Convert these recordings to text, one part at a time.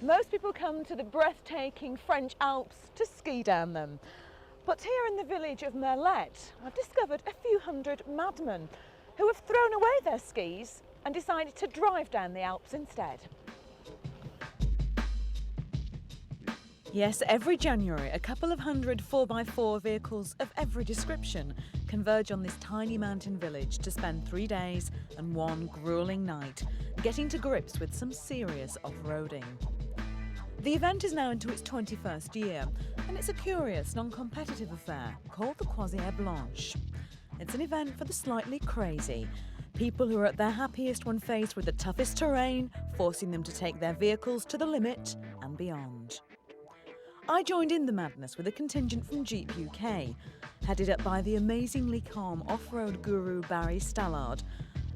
Most people come to the breathtaking French Alps to ski down them. But here in the village of Merlet, I've discovered a few hundred madmen who have thrown away their skis and decided to drive down the Alps instead. Yes, every January, a couple of hundred 4x4 vehicles of every description converge on this tiny mountain village to spend 3 days and one gruelling night getting to grips with some serious off-roading. The event is now into its 21st year, and it's a curious, non-competitive affair called the Croisiere Blanche. It's an event for the slightly crazy, people who are at their happiest when faced with the toughest terrain, forcing them to take their vehicles to the limit and beyond. I joined in the madness with a contingent from Jeep UK, headed up by the amazingly calm off-road guru Barry Stallard,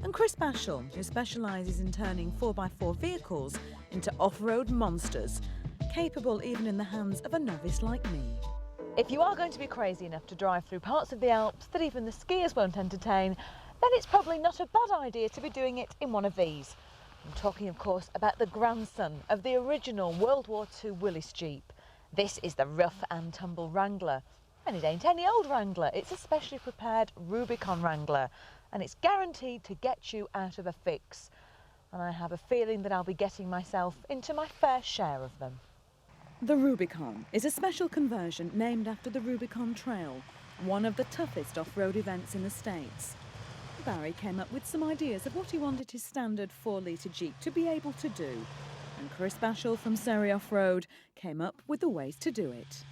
and Chris Bashall, who specialises in turning 4x4 vehicles into off-road monsters, capable even in the hands of a novice like me. If you are going to be crazy enough to drive through parts of the Alps that even the skiers won't entertain, then it's probably not a bad idea to be doing it in one of these. I'm talking, of course, about the grandson of the original World War II Willys Jeep. This is the rough and tumble Wrangler. And it ain't any old Wrangler, it's a specially prepared Rubicon Wrangler. And it's guaranteed to get you out of a fix. And I have a feeling that I'll be getting myself into my fair share of them. The Rubicon is a special conversion named after the Rubicon Trail, one of the toughest off-road events in the States. Barry came up with some ideas of what he wanted his standard 4-litre Jeep to be able to do. And Chris Bashall from Surrey Off-Road came up with the ways to do it.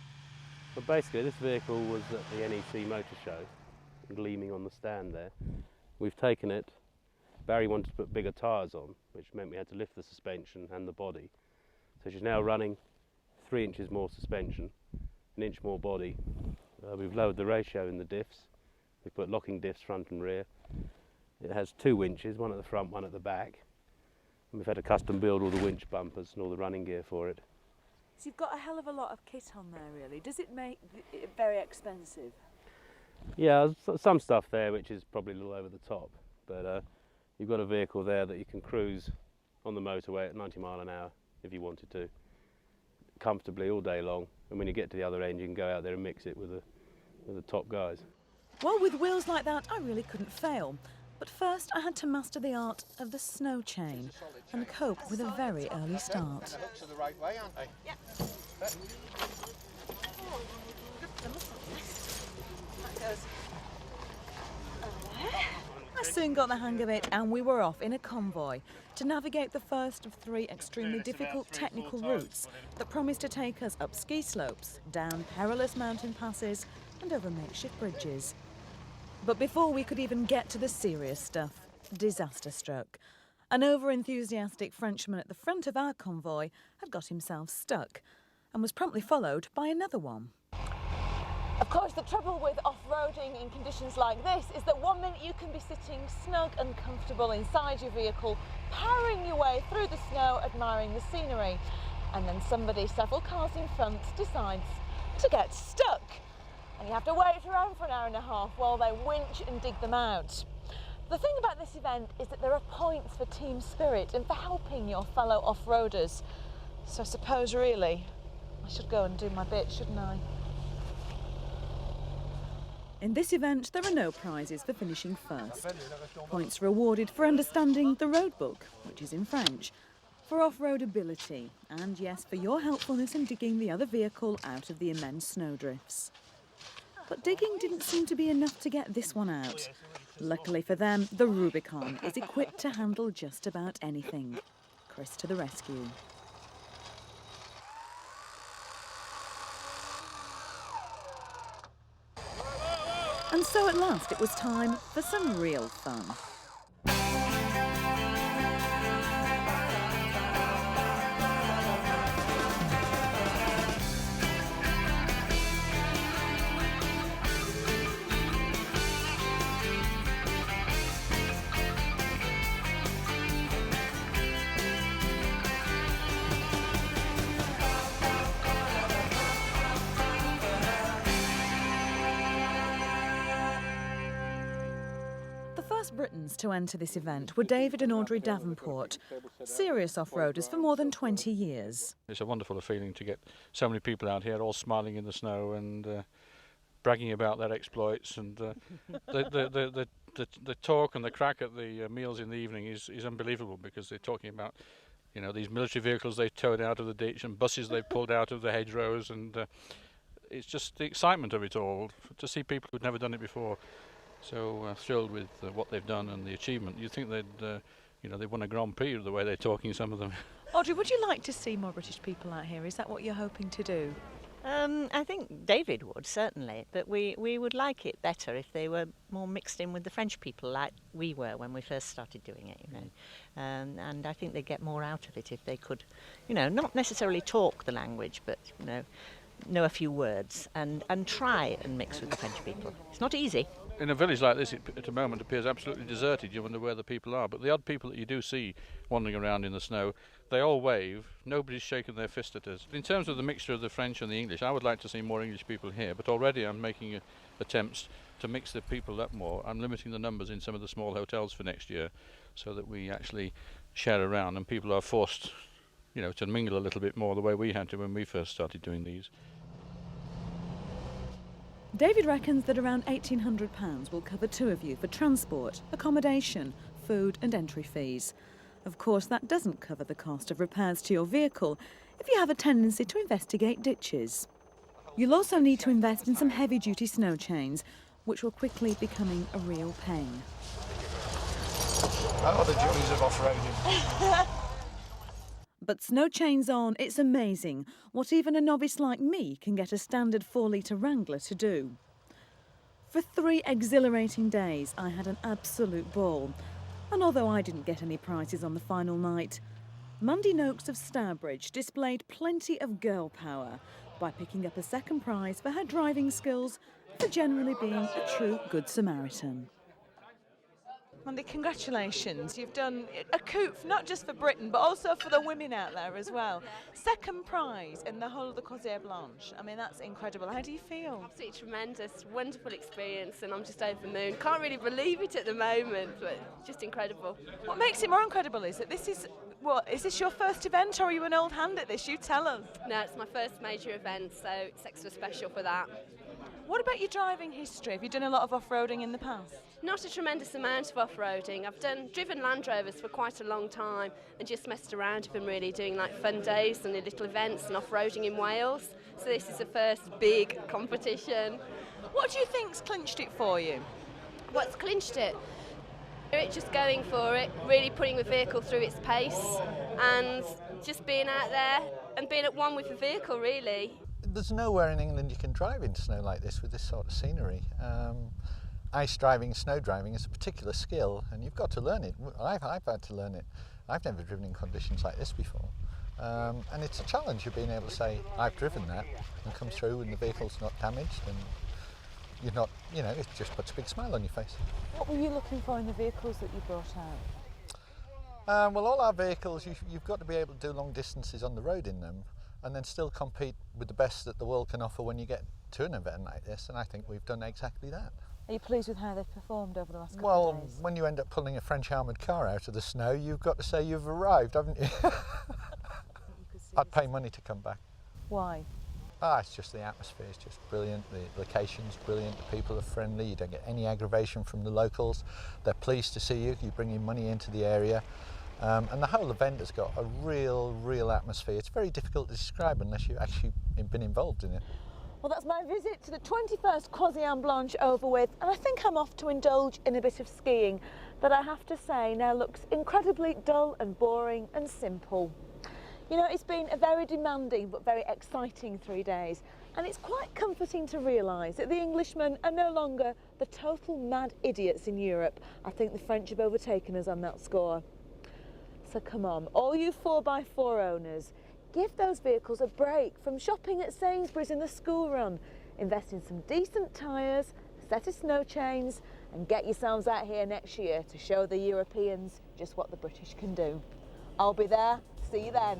Well, basically this vehicle was at the NEC Motor Show, gleaming on the stand there. We've taken it, Barry wanted to put bigger tyres on, which meant we had to lift the suspension and the body. So she's now running 3 inches more suspension, 1 inch more body. We've lowered the ratio in the diffs. We've put locking diffs front and rear. It has 2 winches, one at the front, one at the back. And we've had to custom build all the winch bumpers and all the running gear for it. So you've got a hell of a lot of kit on there, really. Does it make it very expensive? Yeah, some stuff there which is probably a little over the top, but you've got a vehicle there that you can cruise on the motorway at 90 mile an hour if you wanted to, comfortably all day long. And when you get to the other end, you can go out there and mix it with the top guys. Well, with wheels like that, I really couldn't fail. But first, I had to master the art of the snow chain and cope with a very early start. The hooks are the right way, aren't they? Yeah. I soon got the hang of it, and we were off in a convoy to navigate the first of 3 extremely difficult technical routes that promised to take us up ski slopes, down perilous mountain passes and over makeshift bridges. But before we could even get to the serious stuff, disaster struck. An over-enthusiastic Frenchman at the front of our convoy had got himself stuck and was promptly followed by another one. Of course, the trouble with off-roading in conditions like this is that 1 minute you can be sitting snug and comfortable inside your vehicle, powering your way through the snow, admiring the scenery, and then somebody several cars in front decides to get stuck. And you have to wait around for an hour and a half while they winch and dig them out. The thing about this event is that there are points for team spirit and for helping your fellow off-roaders. So I suppose really I should go and do my bit, shouldn't I? In this event, there are no prizes for finishing first. Points are awarded for understanding the road book, which is in French, for off-road ability, and yes, for your helpfulness in digging the other vehicle out of the immense snowdrifts. But digging didn't seem to be enough to get this one out. Luckily for them, the Rubicon is equipped to handle just about anything. Chris to the rescue. And so at last it was time for some real fun. Britons to enter this event were David and Audrey Davenport, serious off-roaders for more than 20 years. It's a wonderful feeling to get so many people out here all smiling in the snow and bragging about their exploits, and the talk and the crack at the meals in the evening is unbelievable, because they're talking about, you know, these military vehicles they've towed out of the ditch and buses they've pulled out of the hedgerows, and it's just the excitement of it all, to see people who've never done it before. So thrilled with what they've done and the achievement. You'd think they'd, you know, they won a Grand Prix the way they're talking, some of them. Audrey, would you like to see more British people out here? Is that what you're hoping to do? I think David would, certainly, but we would like it better if they were more mixed in with the French people, like we were when we first started doing it, you know. And I think they'd get more out of it if they could, you know, not necessarily talk the language, but, you know a few words and try and mix with the French people. It's not easy. In a village like this, it at the moment appears absolutely deserted. You wonder where the people are. But the odd people that you do see wandering around in the snow, they all wave. Nobody's shaking their fist at us. In terms of the mixture of the French and the English, I would like to see more English people here. But already I'm making attempts to mix the people up more. I'm limiting the numbers in some of the small hotels for next year, so that we actually share around and people are forced, you know, to mingle a little bit more the way we had to when we first started doing these. David reckons that around £1,800 will cover two of you for transport, accommodation, food and entry fees. Of course, that doesn't cover the cost of repairs to your vehicle if you have a tendency to investigate ditches. You'll also need to invest in some heavy-duty snow chains, which will quickly becoming a real pain. Oh, the joys of off-roading. But snow chains on, it's amazing what even a novice like me can get a standard 4-litre Wrangler to do. For 3 exhilarating days, I had an absolute ball. And although I didn't get any prizes on the final night, Mandy Nokes of Stourbridge displayed plenty of girl power by picking up a second prize for her driving skills, for generally being a true Good Samaritan. Mandy, congratulations. You've done a coup, not just for Britain, but also for the women out there as well. Second prize in the whole of the Croisiere Blanche. I mean, that's incredible. How do you feel? Absolutely tremendous, wonderful experience, and I'm just over the moon. Can't really believe it at the moment, but just incredible. What makes it more incredible is that is this your first event, or are you an old hand at this? You tell us. No, it's my first major event, so it's extra special for that. What about your driving history? Have you done a lot of off-roading in the past? Not a tremendous amount of off-roading. I've driven Land Rovers for quite a long time and just messed around with them, really, doing like fun days and little events and off-roading in Wales. So this is the first big competition. What do you think's clinched it for you? What's clinched it? Just going for it, really putting the vehicle through its pace and just being out there and being at one with the vehicle, really. There's nowhere in England you can drive in snow like this with this sort of scenery. Ice driving, snow driving is a particular skill, and you've got to learn it. I've had to learn it. I've never driven in conditions like this before. And it's a challenge of being able to say, I've driven that, and come through and the vehicle's not damaged, and you're not, you know, it just puts a big smile on your face. What were you looking for in the vehicles that you brought out? Well, all our vehicles, you've got to be able to do long distances on the road in them, and then still compete with the best that the world can offer when you get to an event like this, and I think we've done exactly that. Are you pleased with how they've performed over the last couple of days? Well, when you end up pulling a French armoured car out of the snow, you've got to say you've arrived, haven't you? I'd pay money to come back. Why? It's just the atmosphere is just brilliant, the location's brilliant, the people are friendly, you don't get any aggravation from the locals, they're pleased to see you, you bring your money into the area. And the whole event has got a real atmosphere. It's very difficult to describe unless you've actually been involved in it. Well, that's my visit to the 21st Croisiere Blanche over with, and I think I'm off to indulge in a bit of skiing that I have to say now looks incredibly dull and boring and simple. You know, it's been a very demanding but very exciting 3 days, and it's quite comforting to realise that the Englishmen are no longer the total mad idiots in Europe. I think the French have overtaken us on that score. So come on, all you 4x4 owners, give those vehicles a break from shopping at Sainsbury's in the school run. Invest in some decent tyres, a set of snow chains, and get yourselves out here next year to show the Europeans just what the British can do. I'll be there. See you then.